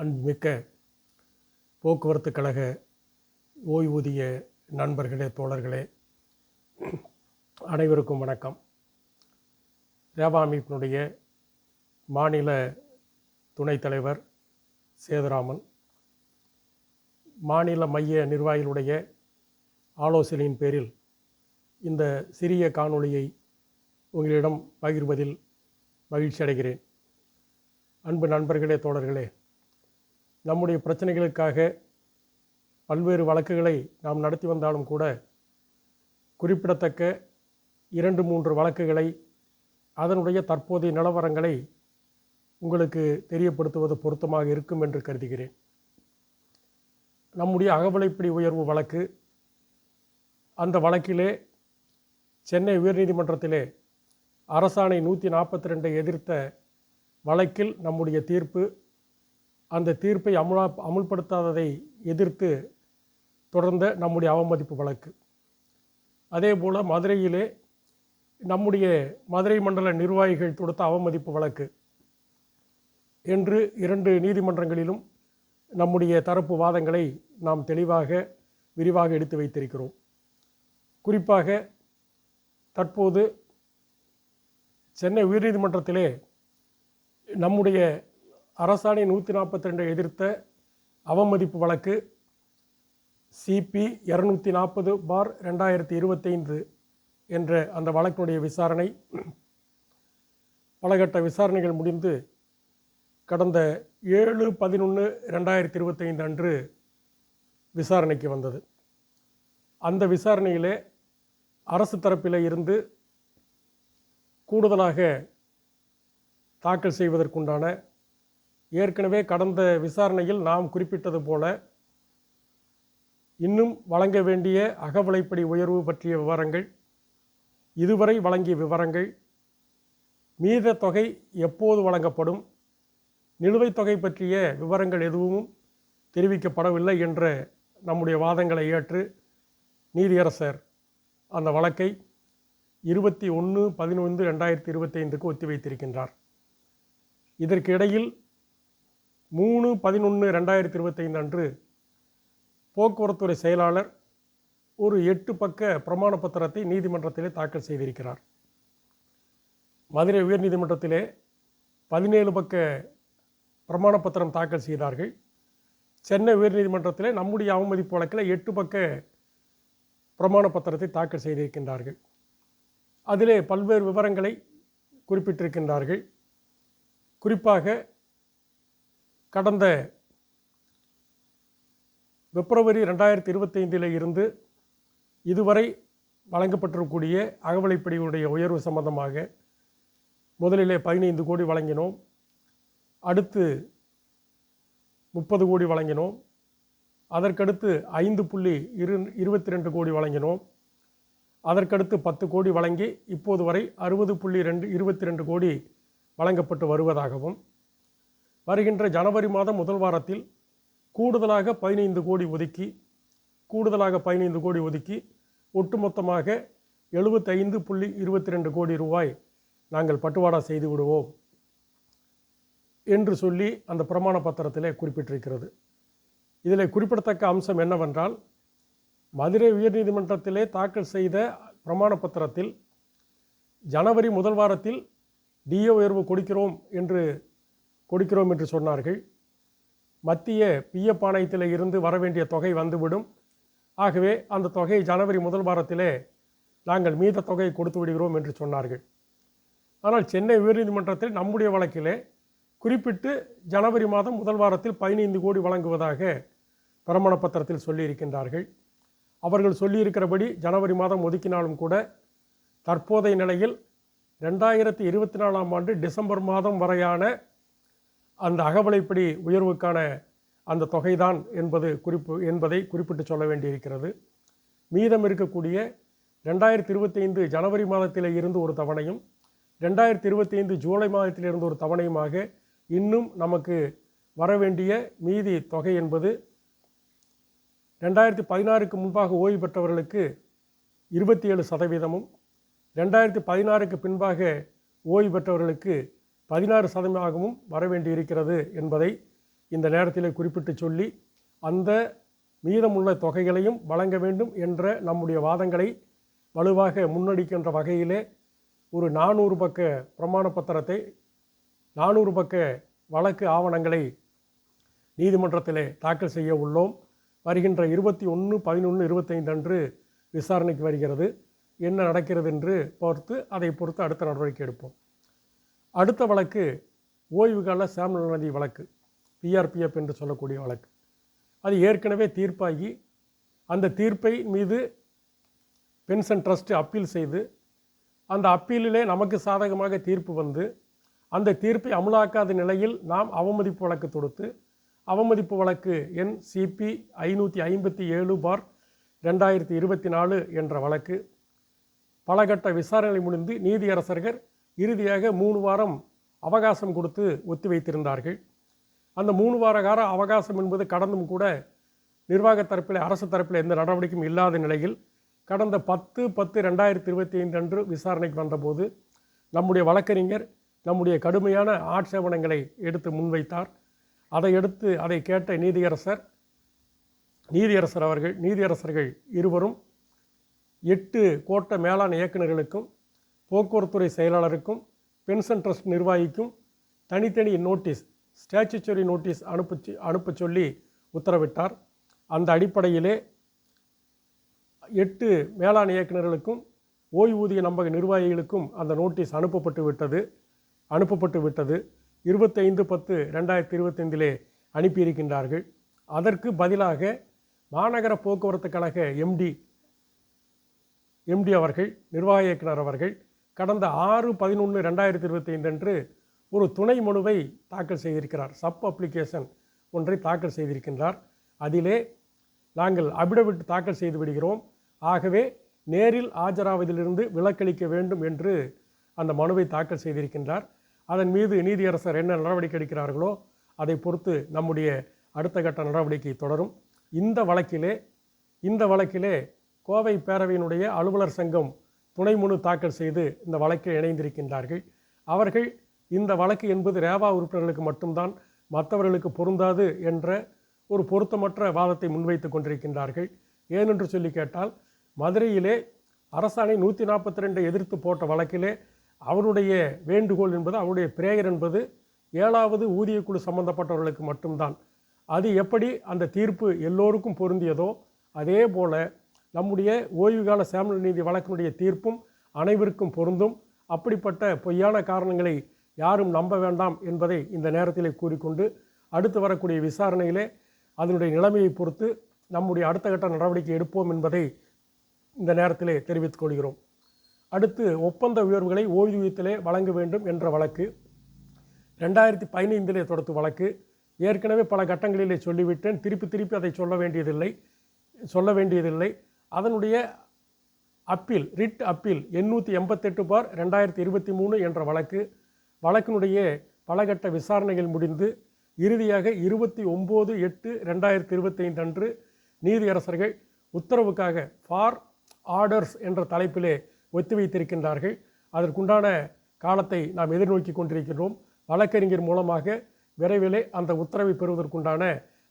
அன்புமிக்க போக்குவரத்து கழக ஓய்வூதிய நண்பர்களே, தோழர்களே, அனைவருக்கும் வணக்கம். ரேவா அமைப்பினுடைய மாநில துணைத் தலைவர் சேதுராமன், மாநில மைய நிர்வாகிகளுடைய ஆலோசனையின் பேரில் இந்த சிறிய காணொளியை உங்களிடம் பகிர்வதில் மகிழ்ச்சி அடைகிறேன். அன்பு நண்பர்களே, தோழர்களே, நம்முடைய பிரச்சனைகளுக்காக பல்வேறு வழக்குகளை நாம் நடத்தி வந்தாலும் கூட குறிப்பிடத்தக்க 2-3 வழக்குகளை, அதனுடைய தற்போதைய நிலவரங்களை உங்களுக்கு தெரியப்படுத்துவது பொருத்தமாக இருக்கும் என்று கருதுகிறேன். நம்முடைய அகவிலைப்படி உயர்வு வழக்கு, அந்த வழக்கிலே சென்னை உயர்நீதிமன்றத்திலே அரசாணை 142 எதிர்த்த வழக்கில் நம்முடைய தீர்ப்பு, அந்த தீர்ப்பை அமுல்படுத்தாததை எதிர்த்து தொடர்ந்த நம்முடைய அவமதிப்பு வழக்கு. அதேபோல் மதுரையிலே நம்முடைய மதுரை மண்டல நிர்வாகிகள் தொடுத்த அவமதிப்பு வழக்கு என்று 2 நீதிமன்றங்களிலும் நம்முடைய தரப்பு வாதங்களை நாம் தெளிவாக விரிவாக எடுத்து வைத்திருக்கிறோம். குறிப்பாக தற்போது சென்னை உயர்நீதிமன்றத்திலே நம்முடைய அரசாணை 142 எதிர்த்த அவமதிப்பு வழக்கு CP 240/2025 என்ற அந்த வழக்கினுடைய விசாரணை, பலகட்ட விசாரணைகள் முடிந்து கடந்த 7/11/2025 அன்று விசாரணைக்கு வந்தது. அந்த விசாரணையிலே அரசு தரப்பில் இருந்து கூடுதலாக தாக்கல் செய்வதற்குண்டான, ஏற்கனவே கடந்த விசாரணையில் நாம் குறிப்பிட்டது போல இன்னும் வழங்க வேண்டிய அகவிலைப்படி உயர்வு பற்றிய விவரங்கள், இதுவரை வழங்கிய விவரங்கள், மீத தொகை எப்போது வழங்கப்படும், நிலுவைத் தொகை பற்றிய விவரங்கள் எதுவும் தெரிவிக்கப்படவில்லை என்ற நம்முடைய வாதங்களை ஏற்று நீதியரசர் அந்த வழக்கை 21/11/2025 ஒத்திவைத்திருக்கின்றார். இதற்கு இடையில் 3/11/2025 அன்று போக்குவரத்துறை செயலாளர் ஒரு 8 பக்க பிரமாண பத்திரத்தை நீதிமன்றத்திலே தாக்கல் செய்திருக்கிறார். மதுரை உயர்நீதிமன்றத்திலே 17 பக்க பிரமாண பத்திரம் தாக்கல் செய்தார்கள். சென்னை உயர்நீதிமன்றத்திலே நம்முடைய அவமதிப்பு வழக்கில் 8 பக்க பிரமாண பத்திரத்தை தாக்கல் செய்திருக்கின்றார்கள். அதிலே பல்வேறு விவரங்களை குறிப்பிட்டிருக்கின்றார்கள். குறிப்பாக கடந்த பிப்ரவரி 2025 இருந்து இதுவரை வழங்கப்பட்டிருக்கக்கூடிய அகவிலைப்படியுடைய உயர்வு சம்பந்தமாக முதலிலே 15 கோடி வழங்கினோம், அடுத்து 30 கோடி வழங்கினோம், அதற்கடுத்து 5.22 கோடி வழங்கினோம், அதற்கடுத்து 10 கோடி வழங்கி இப்போது வரை 60.22 கோடி வழங்கப்பட்டு வருவதாகவும், வருகின்ற ஜனவரி மாதம் முதல் வாரத்தில் கூடுதலாக 15 கோடி ஒதுக்கி ஒட்டுமொத்தமாக 75.22 கோடி ரூபாய் நாங்கள் பட்டுவாடா செய்து விடுவோம் என்று சொல்லி அந்த பிரமாண பத்திரத்திலே குறிப்பிட்டிருக்கிறது. இதில் குறிப்பிடத்தக்க அம்சம் என்னவென்றால், மதுரை உயர்நீதிமன்றத்திலே தாக்கல் செய்த பிரமாண பத்திரத்தில் ஜனவரி முதல் வாரத்தில் டிஏ உயர்வு கொடுக்கிறோம் என்று சொன்னார்கள். மத்திய பிஎஃப் ஆணையத்தில் இருந்து வரவேண்டிய தொகை வந்துவிடும், ஆகவே அந்த தொகை ஜனவரி முதல் வாரத்திலே நாங்கள் மீத தொகையை கொடுத்து விடுகிறோம் என்று சொன்னார்கள். ஆனால் சென்னை உயர்நீதிமன்றத்தில் நம்முடைய வழக்கிலே குறிப்பிட்டு ஜனவரி மாதம் முதல் வாரத்தில் 15 கோடி வழங்குவதாக பிரமாண பத்திரத்தில் சொல்லியிருக்கின்றார்கள். அவர்கள் சொல்லியிருக்கிறபடி ஜனவரி மாதம் ஒதுக்கினாலும் கூட தற்போதைய நிலையில் 2024 ஆண்டு டிசம்பர் மாதம் வரையான அந்த அகவிலைப்படி உயர்வுக்கான அந்த தொகைதான் என்பதை குறிப்பிட்டு சொல்ல வேண்டியிருக்கிறது. மீதம் இருக்கக்கூடிய 2025 ஜனவரி மாதத்தில் இருந்து ஒரு தவணையும் 2025 ஜூலை மாதத்தில் இருந்து ஒரு தவணையுமாக இன்னும் நமக்கு வரவேண்டிய மீதி தொகை என்பது 2016க்கு முன்பாக ஓய்வு பெற்றவர்களுக்கு 27%, 2016க்கு பின்பாக ஓய்வு பெற்றவர்களுக்கு 16% வரவேண்டி இருக்கிறது என்பதை இந்த நேரத்தில் குறிப்பிட்டு சொல்லி அந்த மீதமுள்ள தொகைகளையும் வழங்க வேண்டும் என்ற நம்முடைய வாதங்களை வலுவாக முன்னெடுக்கின்ற வகையிலே ஒரு 400 பக்க பிரமாண பத்திரத்தை 400 பக்க வழக்கு ஆவணங்களை நீதிமன்றத்திலே தாக்கல் செய்ய உள்ளோம். வருகின்ற 21/11/25 அன்று விசாரணைக்கு வருகிறது. என்ன நடக்கிறது என்று அதை பொறுத்து அடுத்த நடவடிக்கை எடுப்போம். அடுத்த வழக்கு ஓய்வுகால சாம்யுல் நதி வழக்கு, PRPF என்று சொல்லக்கூடிய வழக்கு. அது ஏற்கனவே தீர்ப்பாகி அந்த தீர்ப்பை மீது பென்ஷன் ட்ரஸ்ட் அப்பீல் செய்து அந்த அப்பீலிலே நமக்கு சாதகமாக தீர்ப்பு வந்து அந்த தீர்ப்பை அமலாக்காத நிலையில் நாம் அவமதிப்பு வழக்கு தொடுத்து அவமதிப்பு வழக்கு எண் CP 557/2024 என்ற வழக்கு பலகட்ட விசாரணை முடிந்து நீதியரசர்கள் இறுதியாக 3 வாரம் அவகாசம் கொடுத்து ஒத்திவைத்திருந்தார்கள். அந்த 3 வார கால அவகாசம் என்பது கடந்தும் கூட நிர்வாக தரப்பில் அரசு தரப்பில் எந்த நடவடிக்கையும் இல்லாத நிலையில் கடந்த 10/10/2025 அன்று விசாரணைக்கு வந்தபோது நம்முடைய வழக்கறிஞர் நம்முடைய கடுமையான ஆட்சேபணங்களை எடுத்து முன்வைத்தார். அதை கேட்ட நீதியரசர்கள் இருவரும் 8 கோட்ட மேலாண் இயக்குநர்களுக்கும் போக்குவரத்துறை செயலாளருக்கும் பென்ஷன் ட்ரஸ்ட் நிர்வாகிக்கும் தனித்தனி நோட்டீஸ், ஸ்டாச்சுட்டரி நோட்டீஸ் அனுப்ப சொல்லி உத்தரவிட்டார். அந்த அடிப்படையிலே 8 மேலாண் இயக்குநர்களுக்கும் ஓய்வூதிய நம்பக நிர்வாகிகளுக்கும் அந்த நோட்டீஸ் அனுப்பப்பட்டு விட்டது. 25/10/2025 அனுப்பியிருக்கின்றார்கள். அதற்கு பதிலாக மாநகர போக்குவரத்து கழக MD அவர்கள், நிர்வாக இயக்குனர் அவர்கள் கடந்த 6/11/2025 அன்று ஒரு துணை மனுவை தாக்கல் செய்திருக்கிறார். சப் அப்ளிகேஷன் ஒன்றை தாக்கல் செய்திருக்கின்றார். அதிலே நாங்கள் அபிடவிட் தாக்கல் செய்து விடுகிறோம், ஆகவே நேரில் ஆஜராவதிலிருந்து விலக்களிக்க வேண்டும் என்று அந்த மனுவை தாக்கல் செய்திருக்கின்றார். அதன் மீது நீதியரசர் என்ன நடவடிக்கை எடுக்கிறார்களோ அதை பொறுத்து நம்முடைய அடுத்த கட்ட நடவடிக்கை தொடரும். இந்த வழக்கிலே கோவை பேரவையினுடைய அலுவலர் சங்கம் துணை மனு தாக்கல் செய்து இந்த வழக்கில் இணைந்திருக்கின்றார்கள். அவர்கள் இந்த வழக்கு என்பது ரேவா உறுப்பினர்களுக்கு மட்டும்தான், மற்றவர்களுக்கு பொருந்தாது என்ற ஒரு பொருத்தமற்ற வாதத்தை முன்வைத்து கொண்டிருக்கின்றார்கள். ஏனென்று சொல்லி கேட்டால், மதுரையிலே அரசாணை 142 எதிர்த்து போட்ட வழக்கிலே அவருடைய வேண்டுகோள் என்பது, அவருடைய பிரேயர் என்பது 7வது ஊதியக்குழு சம்பந்தப்பட்டவர்களுக்கு மட்டும்தான். அது எப்படி அந்த தீர்ப்பு எல்லோருக்கும் பொருந்தியதோ அதே போல நம்முடைய ஓய்வுகால சாம்யுல் நீதி வழக்கினுடைய தீர்ப்பும் அனைவருக்கும் பொருந்தும். அப்படிப்பட்ட பொய்யான காரணங்களை யாரும் நம்ப வேண்டாம் என்பதை இந்த நேரத்தில் கூறிக்கொண்டு, அடுத்து வரக்கூடிய விசாரணையிலே அதனுடைய நிலைமையை பொறுத்து நம்முடைய அடுத்த கட்ட நடவடிக்கை எடுப்போம் என்பதை இந்த நேரத்திலே தெரிவித்துக் கொள்கிறோம். அடுத்து ஒப்பந்த உயர்வுகளை ஓய்வூதியத்திலே வழங்க வேண்டும் என்ற வழக்கு 2015 தொடுத்த வழக்கு. ஏற்கனவே பல கட்டங்களிலே சொல்லிவிட்டேன், திருப்பி அதை சொல்ல வேண்டியதில்லை. அதனுடைய அப்பீல், ரிட் அப்பீல் 888/2023 என்ற வழக்கினுடைய பலகட்ட விசாரணைகள் முடிந்து இறுதியாக 29/8/2025 அன்று நீதியரசர்கள் உத்தரவுக்காக ஃபார் ஆர்டர்ஸ் என்ற தலைப்பிலே ஒத்திவைத்திருக்கின்றார்கள். அதற்குண்டான காலத்தை நாம் எதிர்நோக்கி கொண்டிருக்கின்றோம். வழக்கறிஞர் மூலமாக விரைவிலே அந்த உத்தரவை பெறுவதற்குண்டான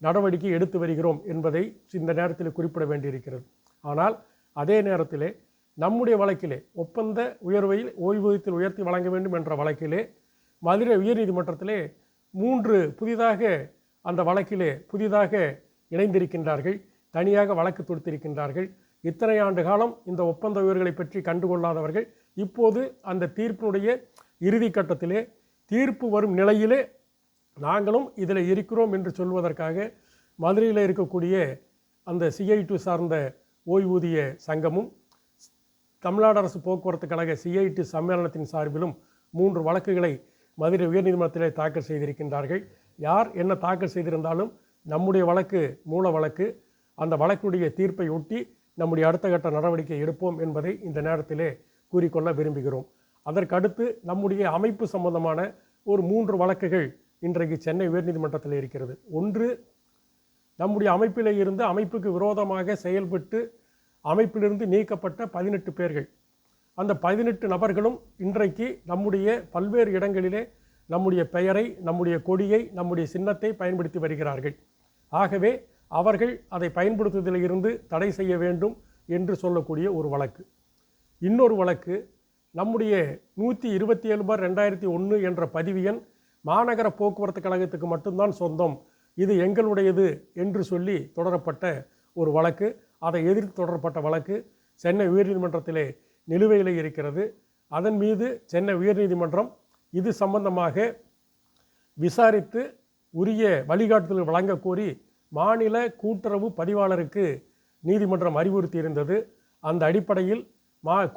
நடவடிக்கை எடுத்து வருகிறோம் என்பதை இந்த நேரத்தில் குறிப்பிட வேண்டியிருக்கிறது. ஆனால் அதே நேரத்திலே நம்முடைய வழக்கிலே ஒப்பந்த உயர்வை ஓய்வூதியத்தில் உயர்த்தி வழங்க வேண்டும் என்ற வழக்கிலே மதுரை உயர்நீதிமன்றத்திலே 3 புதிதாக அந்த வழக்கிலே இணைந்திருக்கின்றார்கள், தனியாக வழக்கு தொடுத்திருக்கின்றார்கள். இத்தனை ஆண்டு காலம் இந்த ஒப்பந்த உயர்வுகளை பற்றி கண்டுகொள்ளாதவர்கள் இப்போது அந்த தீர்ப்பினுடைய இறுதி கட்டத்திலே தீர்ப்பு வரும் நிலையிலே நாங்களும் இதில் இருக்கிறோம் என்று சொல்வதற்காக மதுரையில் இருக்கக்கூடிய அந்த CIT சார்ந்த ஓய்வூதிய சங்கமும் தமிழ்நாடு அரசு போக்குவரத்து கழக CIT சம்மேளனத்தின் சார்பிலும் 3 வழக்குகளை மதுரை உயர்நீதிமன்றத்திலே தாக்கல் செய்திருக்கின்றார்கள். யார் என்ன தாக்கல் செய்திருந்தாலும் நம்முடைய வழக்கு மூல வழக்கு, அந்த வழக்குடைய தீர்ப்பை ஒட்டி நம்முடைய அடுத்த கட்ட நடவடிக்கை எடுப்போம் என்பதை இந்த நேரத்திலே கூறிக்கொள்ள விரும்புகிறோம். அதற்கடுத்து நம்முடைய அமைப்பு சம்பந்தமான ஒரு 3 வழக்குகள் இன்றைக்கு சென்னை உயர்நீதிமன்றத்தில் இருக்கிறது. ஒன்று, நம்முடைய அமைப்பிலே இருந்து அமைப்புக்கு விரோதமாக செயல்பட்டு அமைப்பிலிருந்து நீக்கப்பட்ட 18 பேர்கள். அந்த 18 நபர்களும் இன்றைக்கு நம்முடைய பல்வேறு இடங்களிலே நம்முடைய பெயரை, நம்முடைய கொடியை, நம்முடைய சின்னத்தை பயன்படுத்தி வருகிறார்கள். ஆகவே அவர்கள் அதை பயன்படுத்துவதில் இருந்து தடை செய்ய வேண்டும் என்று சொல்லக்கூடிய ஒரு வழக்கு. இன்னொரு வழக்கு, நம்முடைய 127/2001 என்ற பதிவு எண் மாநகர போக்குவரத்து கழகத்துக்கு மட்டும்தான் சொந்தம், இது எங்களுடையது என்று சொல்லி தொடரப்பட்ட ஒரு வழக்கு. அதை எதிர்த்து தொடரப்பட்ட வழக்கு சென்னை உயர்நீதிமன்றத்திலே நிலுவையில் இருக்கிறது. அதன் மீது சென்னை உயர்நீதிமன்றம் இது சம்பந்தமாக விசாரித்து உரிய வழிகாட்டுதல் வழங்க கோரி மாநில கூட்டுறவு பதிவாளருக்கு நீதிமன்றம் அறிவுறுத்தியிருந்தது. அந்த அடிப்படையில்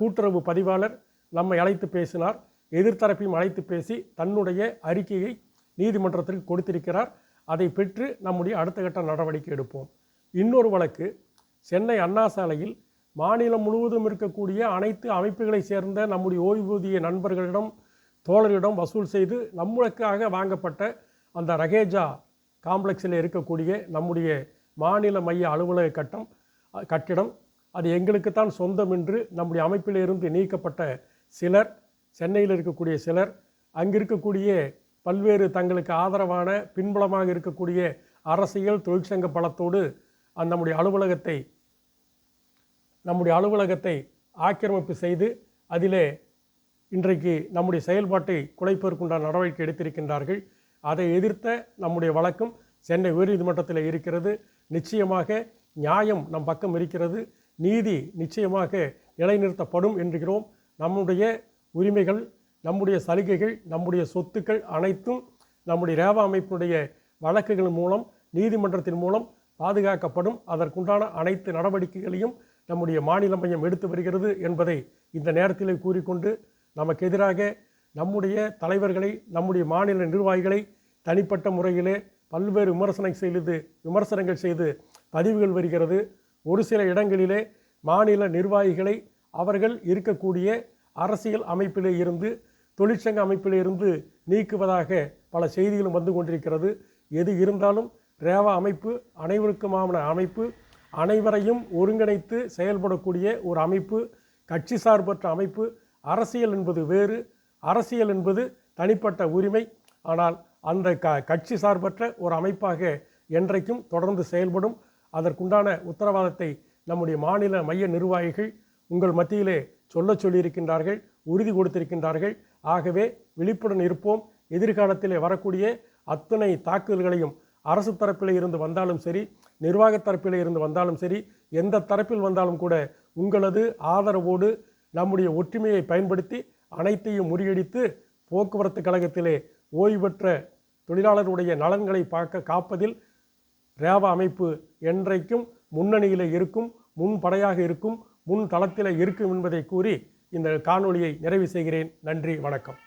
கூட்டுறவு பதிவாளர் நம்மை அழைத்து பேசினார். எதிர்த்தரப்பையும் அழைத்து பேசி தன்னுடைய அறிக்கையை நீதிமன்றத்திற்கு கொடுத்திருக்கிறார். அதை பெற்று நம்முடைய அடுத்த கட்ட நடவடிக்கை எடுப்போம். இன்னொரு வழக்கு, சென்னை அண்ணா சாலையில் மாநிலம் முழுவதும் இருக்கக்கூடிய அனைத்து அமைப்புகளை சேர்ந்த நம்முடைய ஓய்வூதிய நண்பர்களிடம், தோழர்களிடம் வசூல் செய்து நம்மளுக்காக வாங்கப்பட்ட அந்த ரகேஜா காம்ப்ளெக்ஸில் இருக்கக்கூடிய நம்முடைய மாநில மைய அலுவலக கட்டிடம் அது எங்களுக்குத்தான் சொந்தம் என்று நம்முடைய அமைப்பிலிருந்து நீக்கப்பட்ட சிலர், சென்னையில் இருக்கக்கூடிய சிலர், அங்கிருக்கக்கூடிய பல்வேறு தங்களுக்கு ஆதரவான பின்புலமாக இருக்கக்கூடிய அரசியல் தொழிற்சங்க பலத்தோடு நம்முடைய அலுவலகத்தை ஆக்கிரமிப்பு செய்து அதிலே இன்றைக்கு நம்முடைய செயல்பாட்டை குலைப்பதற்குண்டான நடவடிக்கை எடுத்திருக்கின்றார்கள். அதை எதிர்த்த நம்முடைய வழக்கும் சென்னை உயர்நீதிமன்றத்தில் இருக்கிறது. நிச்சயமாக நியாயம் நம் பக்கம் இருக்கிறது. நீதி நிச்சயமாக நிலைநிறுத்தப்படும் என்கிறோம். நம்முடைய உரிமைகள், நம்முடைய சலுகைகள், நம்முடைய சொத்துக்கள் அனைத்தும் நம்முடைய ரேவா அமைப்பினுடைய வழக்குகள் மூலம், நீதிமன்றத்தின் மூலம் பாதுகாக்கப்படும். அதற்குண்டான அனைத்து நடவடிக்கைகளையும் நம்முடைய மாநில மையம் எடுத்து வருகிறது என்பதை இந்த நேரத்தில் கூறிக்கொண்டு, நமக்கு எதிராக நம்முடைய தலைவர்களை, நம்முடைய மாநில நிர்வாகிகளை தனிப்பட்ட முறையிலே பல்வேறு விமர்சனங்கள் செய்து பதிவுகள் வருகிறது. ஒரு சில இடங்களிலே மாநில நிர்வாகிகளை அவர்கள் இருக்கக்கூடிய அரசியல் அமைப்பிலே இருந்து, தொழிற்சங்க அமைப்பிலே இருந்து நீக்குவதாக பல செய்திகளும் வந்து கொண்டிருக்கிறது. எது இருந்தாலும் ரேவா அமைப்பு அனைவருக்குமான அமைப்பு, அனைவரையும் ஒருங்கிணைத்து செயல்படக்கூடிய ஒரு அமைப்பு, கட்சி சார்பற்ற அமைப்பு. அரசியல் என்பது வேறு, அரசியல் என்பது தனிப்பட்ட உரிமை. ஆனால் அந்த கட்சி சார்பற்ற ஒரு அமைப்பாக என்றைக்கும் தொடர்ந்து செயல்படும். அதற்குண்டான உத்தரவாதத்தை நம்முடைய மாநில மைய நிர்வாகிகள் உங்கள் மத்தியிலே சொல்லியிருக்கின்றார்கள், உறுதி கொடுத்திருக்கின்றார்கள். ஆகவே விழிப்புடன் இருப்போம். எதிர்காலத்திலே வரக்கூடிய அத்தனை தாக்குதல்களையும் அரசு தரப்பில் இருந்து வந்தாலும் சரி, நிர்வாக தரப்பில் இருந்து வந்தாலும் சரி, எந்த தரப்பில் வந்தாலும் கூட உங்களது ஆதரவோடு நம்முடைய ஒற்றுமையை பயன்படுத்தி அனைத்தையும் முறியடித்து போக்குவரத்து கழகத்திலே ஓய்வு பெற்ற தொழிலாளருடைய நலன்களை காப்பதில் ரேவா அமைப்பு என்றைக்கும் முன்னணியில் இருக்கும், முன்படையாக இருக்கும், முன் தளத்தில் இருக்கும் என்பதை கூறி இந்த காணொளியை நிறைவு செய்கிறேன். நன்றி, வணக்கம்.